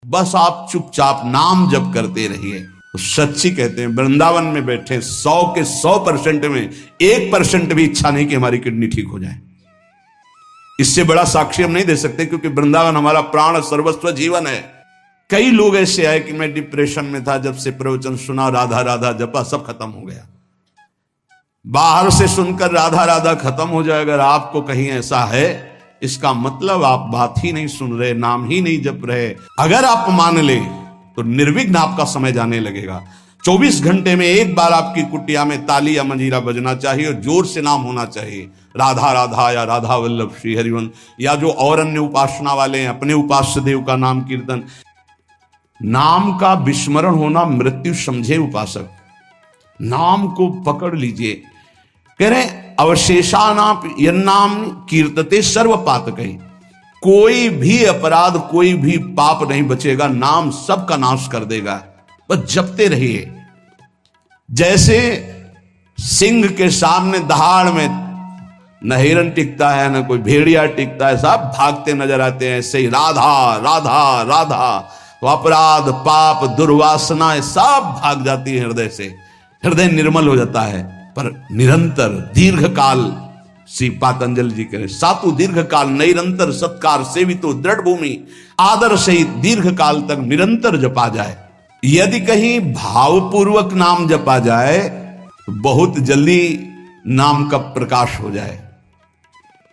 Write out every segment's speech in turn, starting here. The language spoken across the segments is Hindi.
बस आप चुपचाप नाम जप करते रहिए। तो सच्ची कहते हैं वृंदावन में बैठे 100 के 100% में 1% भी इच्छा नहीं कि हमारी किडनी ठीक हो जाए। इससे बड़ा साक्षी हम नहीं दे सकते, क्योंकि वृंदावन हमारा प्राण सर्वस्व जीवन है। कई लोग ऐसे आए कि मैं डिप्रेशन में था, जब से प्रवचन सुना राधा राधा जपा सब खत्म हो गया। बाहर से सुनकर राधा राधा खत्म हो जाए, अगर आपको कहीं ऐसा है इसका मतलब आप बात ही नहीं सुन रहे, नाम ही नहीं जप रहे। अगर आप मान ले तो निर्विघ्न आपका समय जाने लगेगा। 24 घंटे में एक बार आपकी कुटिया में ताली या मंजीरा बजना चाहिए और जोर से नाम होना चाहिए, राधा राधा या राधा वल्लभ श्री हरिवंश, या जो और अन्य उपासना वाले हैं अपने उपास्य देव का नाम कीर्तन। नाम का विस्मरण होना मृत्यु समझे उपासक। नाम को पकड़ लीजिए। कह रहे अवशेषानाप यन्नाम कीर्तते सर्व पातकै, कोई भी अपराध कोई भी पाप नहीं बचेगा, नाम सबका नाश कर देगा। बस जपते रहिए। जैसे सिंह के सामने दहाड़ में न हिरन टिकता है न कोई भेड़िया टिकता है, सब भागते नजर आते हैं, ऐसे ही राधा राधा राधा तो अपराध पाप दुर्वासना सब भाग जाती है हृदय से, हृदय निर्मल हो जाता है। पर निरंतर दीर्घ काल, श्री पातंजलि जी कह रहे सातु दीर्घ काल निरंतर सत्कार सेवितो दृढ़ भूमि, आदर सहित दीर्घ काल तक निरंतर जपा जाए। यदि कहीं भावपूर्वक नाम जपा जाए तो बहुत जल्दी नाम का प्रकाश हो जाए।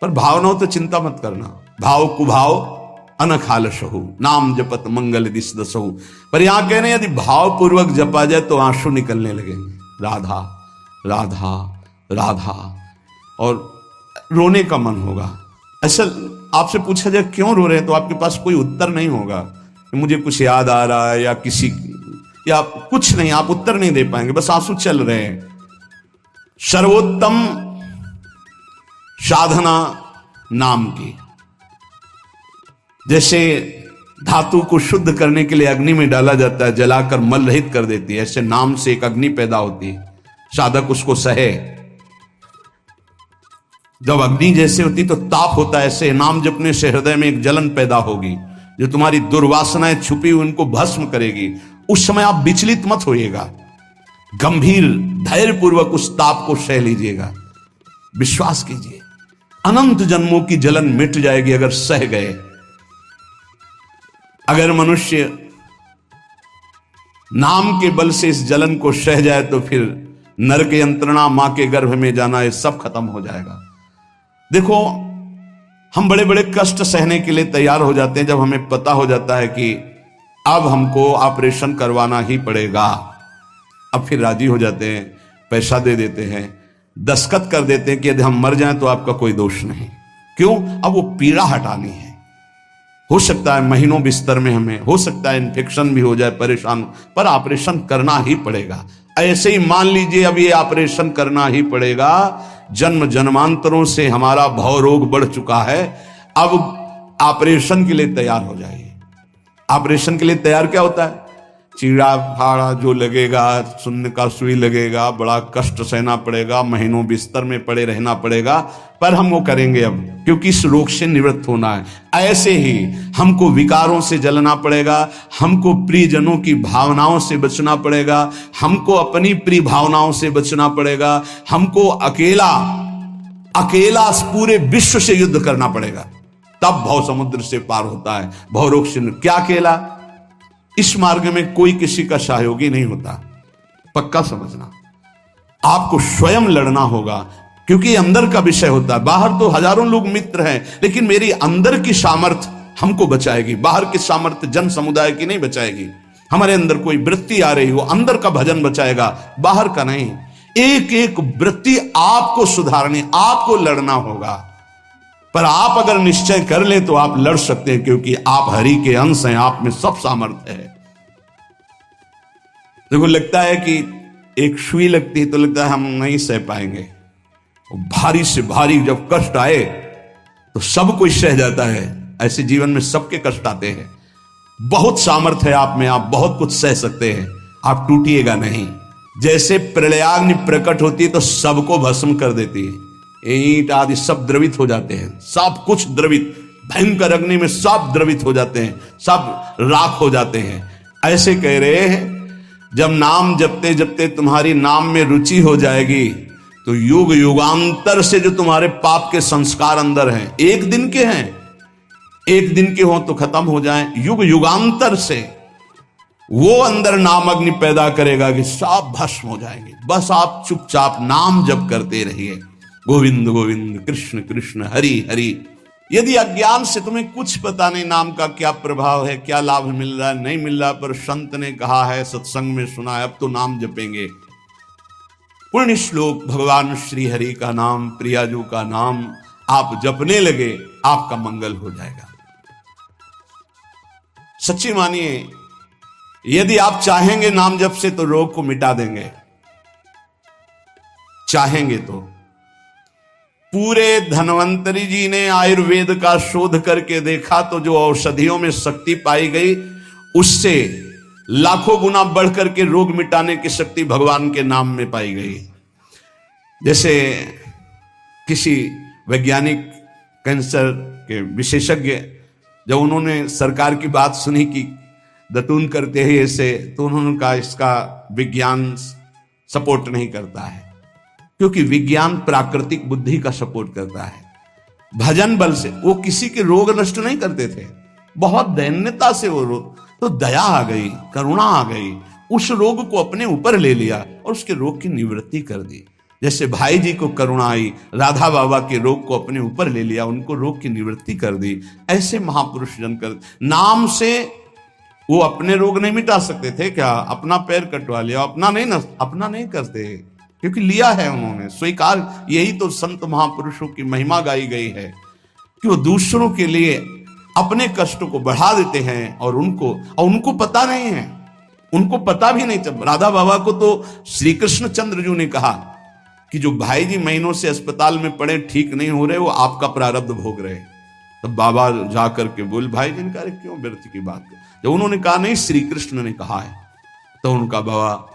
पर भावनाओं तो चिंता मत करना, भाव कुभाव अनखालसहु नाम जपत मंगल दिस दसहु। पर यहां कह रहे हैं यदि भावपूर्वक जपा जाए तो आंसू निकलने लगेंगे, राधा राधा राधा, और रोने का मन होगा। ऐसा आपसे पूछा जाए क्यों रो रहे हैं तो आपके पास कोई उत्तर नहीं होगा कि मुझे कुछ याद आ रहा है या किसी या कुछ नहीं, आप उत्तर नहीं दे पाएंगे, बस आंसू चल रहे हैं। सर्वोत्तम साधना नाम की, जैसे धातु को शुद्ध करने के लिए अग्नि में डाला जाता है, जलाकर मल रहित कर देती है, ऐसे नाम से एक अग्नि पैदा होती है, साधक उसको सहे। जब अग्नि जैसे होती तो ताप होता है, ऐसे नाम जपने से हृदय में एक जलन पैदा होगी जो तुम्हारी दुर्वासनाएं छुपी हुई उनको भस्म करेगी। उस समय आप विचलित मत होइएगा, गंभीर धैर्य पूर्वक उस ताप को सह लीजिएगा। विश्वास कीजिए अनंत जन्मों की जलन मिट जाएगी अगर सह गए। अगर मनुष्य नाम के बल से इस जलन को सह जाए तो फिर नरक यंत्रणा, मां के गर्भ में जाना, ये सब खत्म हो जाएगा। देखो हम बड़े बड़े कष्ट सहने के लिए तैयार हो जाते हैं जब हमें पता हो जाता है कि अब हमको ऑपरेशन करवाना ही पड़ेगा। अब फिर राजी हो जाते हैं, पैसा दे देते हैं, दस्तखत कर देते हैं कि यदि हम मर जाएं तो आपका कोई दोष नहीं। क्यों? अब वो पीड़ा हटानी है। हो सकता है महीनों बिस्तर में हमें, हो सकता है इन्फेक्शन भी हो जाए, परेशान, पर ऑपरेशन करना ही पड़ेगा। ऐसे ही मान लीजिए अब ये ऑपरेशन करना ही पड़ेगा। जन्म जन्मांतरों से हमारा भव रोग बढ़ चुका है, अब ऑपरेशन के लिए तैयार हो जाइए। ऑपरेशन के लिए तैयार क्या होता है? चीड़ा फाड़ा जो लगेगा, सुन्न का सुई लगेगा, बड़ा कष्ट सहना पड़ेगा, महीनों बिस्तर में पड़े रहना पड़ेगा, पर हम वो करेंगे अब, क्योंकि इस रोग से निवृत्त होना है। ऐसे ही हमको विकारों से जलना पड़ेगा, हमको प्रियजनों की भावनाओं से बचना पड़ेगा, हमको अपनी प्रिय भावनाओं से बचना पड़ेगा, हमको अकेला अकेला पूरे विश्व से युद्ध करना पड़ेगा, तब भव समुद्र से पार होता है। भव रोग से क्या अकेला? इस मार्ग में कोई किसी का सहयोगी नहीं होता, पक्का समझना। आपको स्वयं लड़ना होगा, क्योंकि अंदर का विषय होता है। बाहर तो हजारों लोग मित्र हैं, लेकिन मेरी अंदर की सामर्थ्य हमको बचाएगी। बाहर की सामर्थ्य जन समुदाय की नहीं बचाएगी। हमारे अंदर कोई वृत्ति आ रही हो, अंदर का भजन बचाएगा, बाहर का नहीं। एक एक वृत्ति आपको सुधारनी, आपको लड़ना होगा। पर आप अगर निश्चय कर लें तो आप लड़ सकते हैं, क्योंकि आप हरि के अंश हैं, आप में सब सामर्थ्य है। देखो लगता है कि एक सुई लगती है तो लगता है हम नहीं सह पाएंगे, भारी से भारी जब कष्ट आए तो सब कोई सह जाता है। ऐसे जीवन में सबके कष्ट आते हैं। बहुत सामर्थ्य है आप में, आप बहुत कुछ सह सकते हैं, आप टूटिएगा नहीं। जैसे प्रलयाग्नि प्रकट होती है तो सबको भस्म कर देती है, ईंट आदि सब द्रवित हो जाते हैं, सब कुछ द्रवित, भयंकर अग्नि में सब द्रवित हो जाते हैं, सब राख हो जाते हैं। ऐसे कह रहे हैं जब नाम जपते जपते तुम्हारी नाम में रुचि हो जाएगी तो युग युगांतर से जो तुम्हारे पाप के संस्कार अंदर हैं, एक दिन के हैं, एक दिन के हो तो खत्म हो जाएं, युग युगांतर से वो अंदर नाम अग्नि पैदा करेगा कि सब भस्म हो जाएंगे। बस आप चुपचाप नाम जप करते रहिए, गोविंद गोविंद कृष्ण कृष्ण हरि हरि। यदि अज्ञान से तुम्हें कुछ पता नहीं नाम का क्या प्रभाव है, क्या लाभ मिल रहा है नहीं मिल रहा, पर संत ने कहा है, सत्संग में सुना है, अब तो नाम जपेंगे। पुण्य श्लोक भगवान श्री हरि का नाम, प्रियाजू का नाम आप जपने लगे, आपका मंगल हो जाएगा। सच्ची मानिए, यदि आप चाहेंगे नाम जप से तो रोग को मिटा देंगे, चाहेंगे तो। पूरे धन्वंतरी जी ने आयुर्वेद का शोध करके देखा तो जो औषधियों में शक्ति पाई गई उससे लाखों गुना बढ़ करके रोग मिटाने की शक्ति भगवान के नाम में पाई गई। जैसे किसी वैज्ञानिक कैंसर के विशेषज्ञ जब उन्होंने सरकार की बात सुनी कि दतून करते हैं ऐसे, तो उन्होंने कहा इसका विज्ञान सपोर्ट नहीं करता है, क्योंकि विज्ञान प्राकृतिक बुद्धि का सपोर्ट करता है। भजन बल से वो किसी के रोग नष्ट नहीं करते थे, बहुत दैन्यता से वो रोग, तो दया आ गई, करुणा आ गई, उस रोग को अपने ऊपर ले लिया और उसके रोग की निवृत्ति कर दी। जैसे भाई जी को करुणा आई, राधा बाबा के रोग को अपने ऊपर ले लिया, उनको रोग की निवृत्ति कर दी। ऐसे महापुरुष जन कर नाम से वो अपने रोग नहीं मिटा सकते थे क्या? अपना पैर कटवा लिया, अपना नहीं करते, क्योंकि लिया है उन्होंने, स्वीकार। यही तो संत महापुरुषों की महिमा गाई गई है कि वो दूसरों के लिए अपने कष्ट को बढ़ा देते हैं और उनको पता नहीं है, उनको पता भी नहीं चल। राधा बाबा को तो श्री कृष्ण चंद्र जी ने कहा कि जो भाई जी महीनों से अस्पताल में पड़े, ठीक नहीं हो रहे, वो आपका प्रारब्ध भोग रहे। तब बाबा जाकर के बोल, भाई जी ने कहा क्यों व्यर्थ की बात कर? जब उन्होंने कहा नहीं श्री कृष्ण ने कहा है, तो उनका बाबा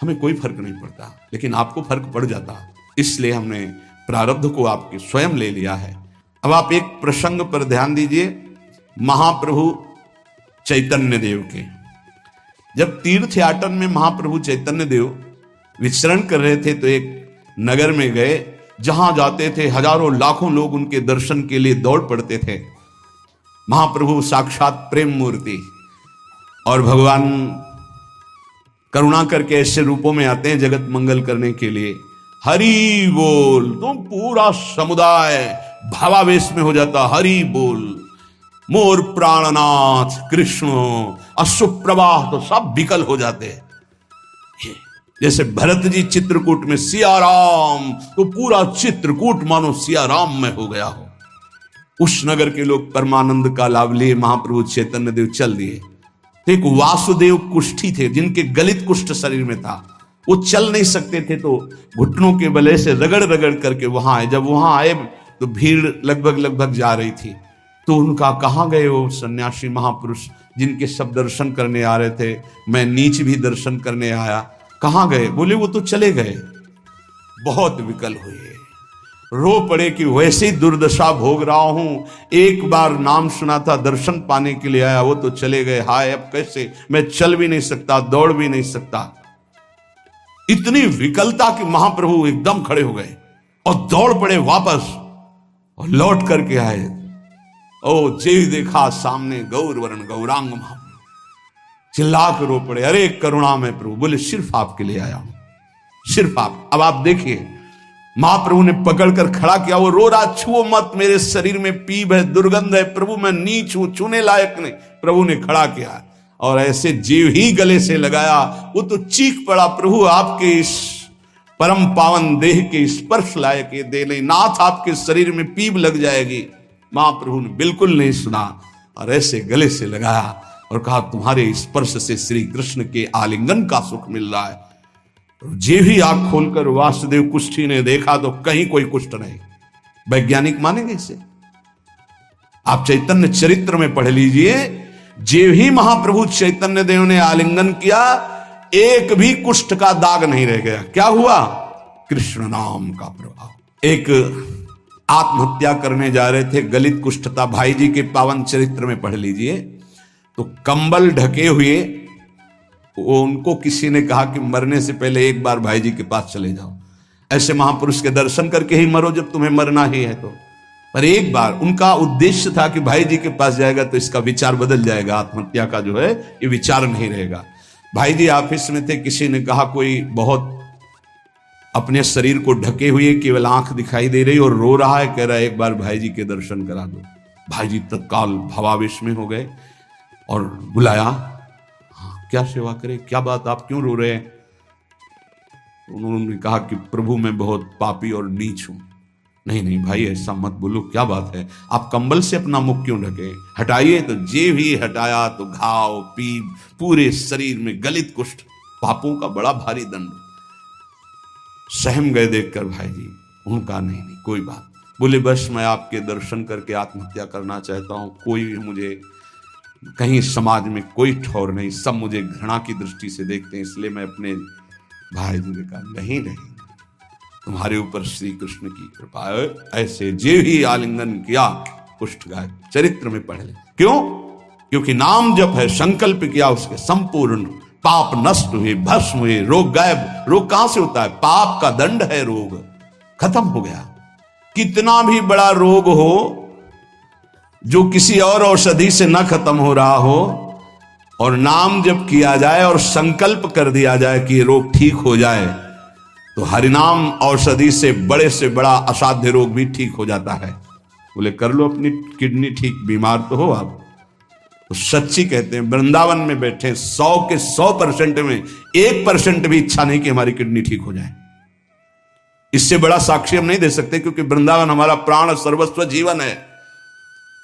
हमें कोई फर्क नहीं पड़ता, लेकिन आपको फर्क पड़ जाता, इसलिए हमने प्रारब्ध को आपके स्वयं ले लिया है। अब आप एक प्रसंग पर ध्यान दीजिए, महाप्रभु चैतन्य देव के। जब तीर्थ याटन में महाप्रभु चैतन्य देव विचरण कर रहे थे तो एक नगर में गए, जहां जाते थे हजारों लाखों लोग उनके दर्शन के लिए दौड़ पड़ते थे। महाप्रभु साक्षात प्रेम मूर्ति, और भगवान करुणा करके ऐसे रूपों में आते हैं जगत मंगल करने के लिए। हरि बोल, तो पूरा समुदाय भावावेश में हो जाता, हरि बोल, मोर प्राणनाथ कृष्ण, अश्रुप्रवाह, तो सब विकल हो जाते हैं। जैसे भरत जी चित्रकूट में सिया राम, तो पूरा चित्रकूट मानो सिया राम में हो गया हो। उस नगर के लोग परमानंद का लाभ लिए, महाप्रभु चैतन्य देव चल दिए। तो एक वासुदेव कुष्ठी थे जिनके गलित कुष्ठ शरीर में था, वो चल नहीं सकते थे, तो घुटनों के बले से रगड़ रगड़ करके वहां आए। जब वहां आए तो भीड़ लगभग जा रही थी, तो उनका कहाँ गए वो सन्यासी महापुरुष जिनके सब दर्शन करने आ रहे थे, मैं नीच भी दर्शन करने आया, कहाँ गए? बोले वो तो चले गए। बहुत विकल हुए, रो पड़े कि वैसे ही दुर्दशा भोग रहा हूं, एक बार नाम सुना था, दर्शन पाने के लिए आया, वो तो चले गए, हाय अब कैसे, मैं चल भी नहीं सकता, दौड़ भी नहीं सकता। इतनी विकलता कि महाप्रभु एकदम खड़े हो गए और दौड़ पड़े वापस, और लौट करके आए। ओ जे देखा सामने गौर वर्ण गौरांग महाप्रभु, चिल्ला कर रो पड़े, अरे करुणा में प्रभु। बोले सिर्फ आपके लिए आया हूं, सिर्फ आप। अब आप देखिए, महाप्रभु ने पकड़कर खड़ा किया, वो रो रहा, छुओ मत, मेरे शरीर में पीप है, दुर्गंध है, प्रभु मैं नीच हूं, छूने लायक नहीं। प्रभु ने खड़ा किया और ऐसे जीव ही गले से लगाया, वो तो चीख पड़ा, प्रभु आपके इस परम पावन देह के स्पर्श लायक ये दे नहीं, नाथ आपके शरीर में पीप लग जाएगी। महाप्रभु ने बिल्कुल नहीं सुना और ऐसे गले से लगाया और कहा, तुम्हारे स्पर्श से श्री कृष्ण के आलिंगन का सुख मिल रहा है। जे भी आंख खोलकर वासुदेव कुष्ठी ने देखा तो कहीं कोई कुष्ठ नहीं। वैज्ञानिक मानेंगे इसे, आप चैतन्य चरित्र में पढ़ लीजिए, जे ही महाप्रभु चैतन्य देव ने आलिंगन किया, एक भी कुष्ठ का दाग नहीं रह गया। क्या हुआ? कृष्ण नाम का प्रभाव। एक आत्महत्या करने जा रहे थे, गलित कुष्ठता, भाई जी के पावन चरित्र में पढ़ लीजिए। तो कंबल ढके हुए वो उनको किसी ने कहा कि मरने से पहले एक बार भाई जी के पास चले जाओ, ऐसे महापुरुष के दर्शन करके ही मरो जब तुम्हें मरना ही है तो। पर एक बार उनका उद्देश्य था कि भाई जी के पास जाएगा तो इसका विचार बदल जाएगा, आत्महत्या का जो है ये विचार नहीं रहेगा। भाई जी ऑफिस में थे, किसी ने कहा कोई बहुत अपने शरीर को ढके हुए केवल आंख दिखाई दे रही और रो रहा है, कह रहा है एक बार भाई जी के दर्शन करा दो। भाई जी तत्काल भावावेश में हो गए और बुलाया, हाँ क्या सेवा करे, क्या बात, आप क्यों रो रहे हैं? उन्होंने कहा कि प्रभु मैं बहुत पापी और नीच हूं। नहीं नहीं भाई ऐसा मत बोलो, क्या बात है, आप कंबल से अपना मुख क्यों ढके, हटाइए। तो जे भी हटाया तो घाव पीप पूरे शरीर में, गलित कुष्ठ, पापों का बड़ा भारी दंड। सहम गए देखकर भाई जी। उनका नहीं नहीं कोई बात, बोले बस मैं आपके दर्शन करके आत्महत्या करना चाहता हूं, कोई भी मुझे कहीं समाज में कोई ठौर नहीं, सब मुझे घृणा की दृष्टि से देखते हैं, इसलिए मैं अपने भाई जी ने कहा नहीं नहीं तुम्हारे ऊपर श्री कृष्ण की कृपा है। ऐसे जे ही आलिंगन किया कुष्ठ गाय, चरित्र में पढ़ ले। क्यों? क्योंकि नाम जप है, संकल्प किया उसके संपूर्ण पाप नष्ट हुए, भस्म हुए, रोग गायब। रोग कहां से होता है? पाप का दंड है रोग, खत्म हो गया। कितना भी बड़ा रोग हो जो किसी और औषधि से न खत्म हो रहा हो और नाम जब किया जाए और संकल्प कर दिया जाए कि ये रोग ठीक हो जाए, तो हरिनाम औषधि से बड़ा असाध्य रोग भी ठीक हो जाता है। बोले कर लो अपनी किडनी ठीक, बीमार तो हो आप। तो सच्ची कहते हैं वृंदावन में बैठे 100 के 100% में 1% भी इच्छा नहीं कि हमारी किडनी ठीक हो जाए। इससे बड़ा साक्षी हम नहीं दे सकते, क्योंकि वृंदावन हमारा प्राण सर्वस्व जीवन है।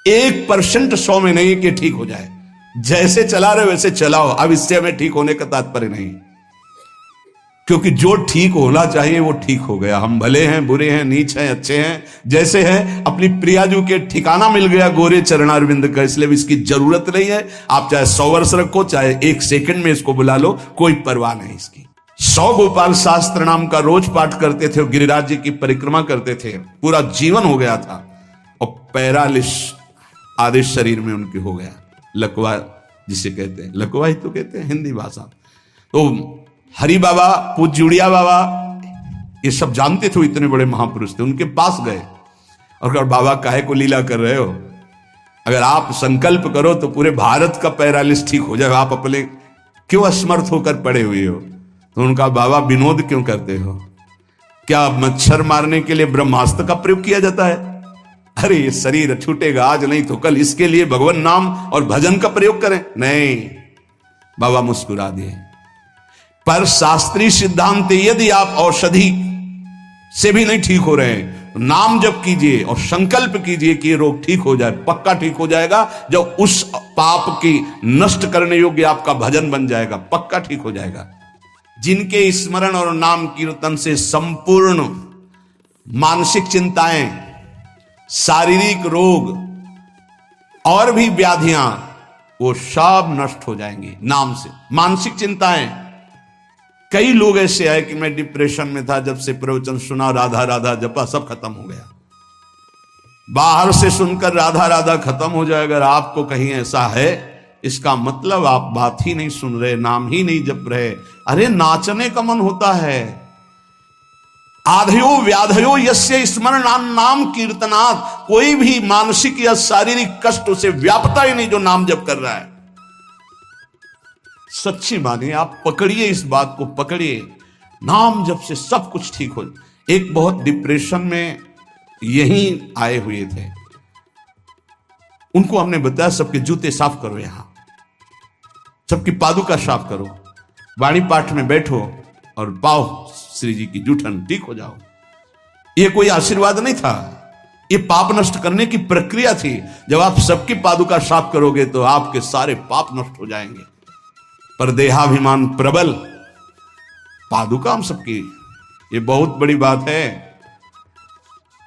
1% 100 में नहीं कि ठीक हो जाए, जैसे चला रहे वैसे चलाओ। अब इससे हमें ठीक होने का तात्पर्य नहीं, क्योंकि जो ठीक होना चाहिए वो ठीक हो गया। हम भले हैं, बुरे हैं, नीच हैं, अच्छे हैं, जैसे हैं। अपनी प्रियाजू के ठिकाना मिल गया गोरे चरणारविंद का, इसलिए इसकी जरूरत नहीं है। आप चाहे 100 वर्ष रखो, चाहे 1 सेकंड में इसको बुला लो, कोई परवाह नहीं इसकी। 100 गोपाल शास्त्र नाम का रोज पाठ करते थे, गिरिराज जी की परिक्रमा करते थे, पूरा जीवन हो गया था। और पैरालिस आदेश शरीर में उनके हो गया, लकवा जिसे कहते हैं, लकवा ही तो कहते हैं हिंदी भाषा। तो हरि बाबा, पूज्य उड़िया बाबा, ये सब जानते थे, इतने बड़े महापुरुष थे। उनके पास गए और कहा बाबा काहे को लीला कर रहे हो, अगर आप संकल्प करो तो पूरे भारत का पैरालिस ठीक हो जाए, आप अपने क्यों असमर्थ होकर पड़े हुए हो? तो उनका बाबा विनोद क्यों करते हो? क्या मच्छर मारने के लिए ब्रह्मास्त्र का प्रयोग किया जाता है? अरे ये शरीर छूटेगा आज नहीं तो कल, इसके लिए भगवान नाम और भजन का प्रयोग करें। नहीं, बाबा मुस्कुरा दिए। पर शास्त्रीय सिद्धांत, यदि आप औषधि से भी नहीं ठीक हो रहे हैं तो नाम जप कीजिए और संकल्प कीजिए कि ये रोग ठीक हो जाए। पक्का ठीक हो जाएगा जब उस पाप की नष्ट करने योग्य आपका भजन बन जाएगा, पक्का ठीक हो जाएगा। जिनके स्मरण और नाम कीर्तन से संपूर्ण मानसिक चिंताएं, शारीरिक रोग और भी व्याधियां, वो सब नष्ट हो जाएंगी नाम से। मानसिक चिंताएं, कई लोग ऐसे आए कि मैं डिप्रेशन में था, जब से प्रवचन सुना, राधा राधा जपा, सब खत्म हो गया। बाहर से सुनकर राधा राधा खत्म हो जाए, अगर आपको कहीं ऐसा है, इसका मतलब आप बात ही नहीं सुन रहे, नाम ही नहीं जप रहे। अरे नाचने का मन होता है। आधयो व्याधयो यस्य स्मरण नाम कीर्तनात्, कोई भी मानसिक या शारीरिक कष्ट उसे व्यापता ही नहीं जो नाम जप कर रहा है। सच्ची मानिए, आप पकड़िए, इस बात को पकड़िए, नाम जप से सब कुछ ठीक हो। एक बहुत डिप्रेशन में यहीं आए हुए थे, उनको हमने बताया सबके जूते साफ करो, यहां सबकी पादुका साफ करो, वाणी पाठ में बैठो और पाओ श्री जी की जूठन, ठीक हो जाओ। ये कोई आशीर्वाद नहीं था, ये पाप नष्ट करने की प्रक्रिया थी। जब आप सबकी पादुका साफ करोगे तो आपके सारे पाप नष्ट हो जाएंगे। पर देहाभिमान प्रबल, पादुका हम सबकी, ये बहुत बड़ी बात है।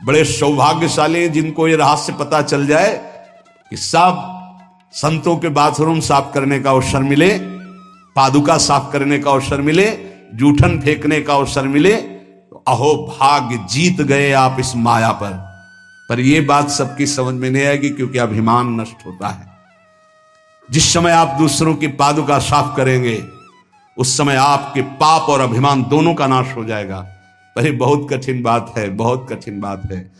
बड़े सौभाग्यशाली जिनको ये रहस्य पता चल जाए कि सब संतों के बाथरूम साफ करने का अवसर मिले, पादुका साफ करने का अवसर मिले, जूठन फेंकने का अवसर मिले, तो अहो भाग्य, जीत गए आप इस माया पर। पर यह बात सबकी समझ में नहीं आएगी, क्योंकि अभिमान नष्ट होता है। जिस समय आप दूसरों की पादुका साफ करेंगे, उस समय आपके पाप और अभिमान दोनों का नाश हो जाएगा। पर ये बहुत कठिन बात है, बहुत कठिन बात है।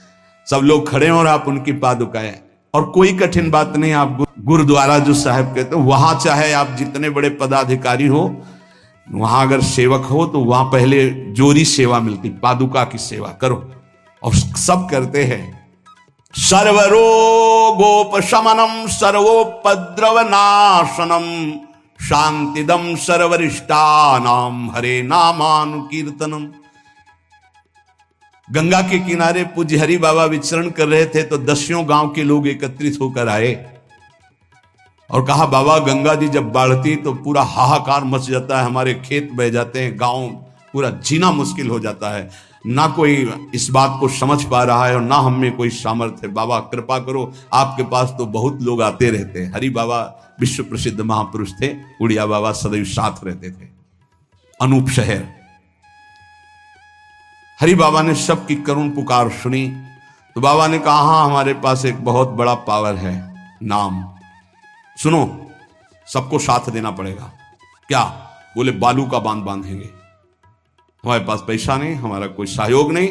सब लोग खड़े हैं और आप उनकी पादुकाएं, और कोई कठिन बात नहीं। आप गुरुद्वारा जो साहब कहते हो, वहां चाहे आप जितने बड़े पदाधिकारी हो, वहां अगर सेवक हो तो वहां पहले जोरी सेवा मिलती, पादुका की सेवा करो। और सब करते हैं। सर्वरोगोपशमनम सर्वोपद्रव नाशनम शांतिदम सर्वरिष्टानाम हरे नामानुकीर्तनम। गंगा के किनारे पूज्य हरि बाबा विचरण कर रहे थे तो 10 गांव के लोग एकत्रित होकर आए और कहा, बाबा गंगा जी जब बढ़ती तो पूरा हाहाकार मच जाता है, हमारे खेत बह जाते हैं, गांव पूरा जीना मुश्किल हो जाता है। ना कोई इस बात को समझ पा रहा है और ना हम में कोई सामर्थ्य है। बाबा कृपा करो, आपके पास तो बहुत लोग आते रहते हैं। हरि बाबा विश्व प्रसिद्ध महापुरुष थे, उड़िया बाबा सदैव साथ रहते थे। अनूप शहर। हरि बाबा ने सबकी करुण पुकार सुनी तो बाबा ने कहा, हाँ हमारे पास एक बहुत बड़ा पावर है, नाम। सुनो, सबको साथ देना पड़ेगा। क्या? बोले बालू का बांध बांधेंगे। हमारे पास पैसा नहीं, हमारा कोई सहयोग नहीं,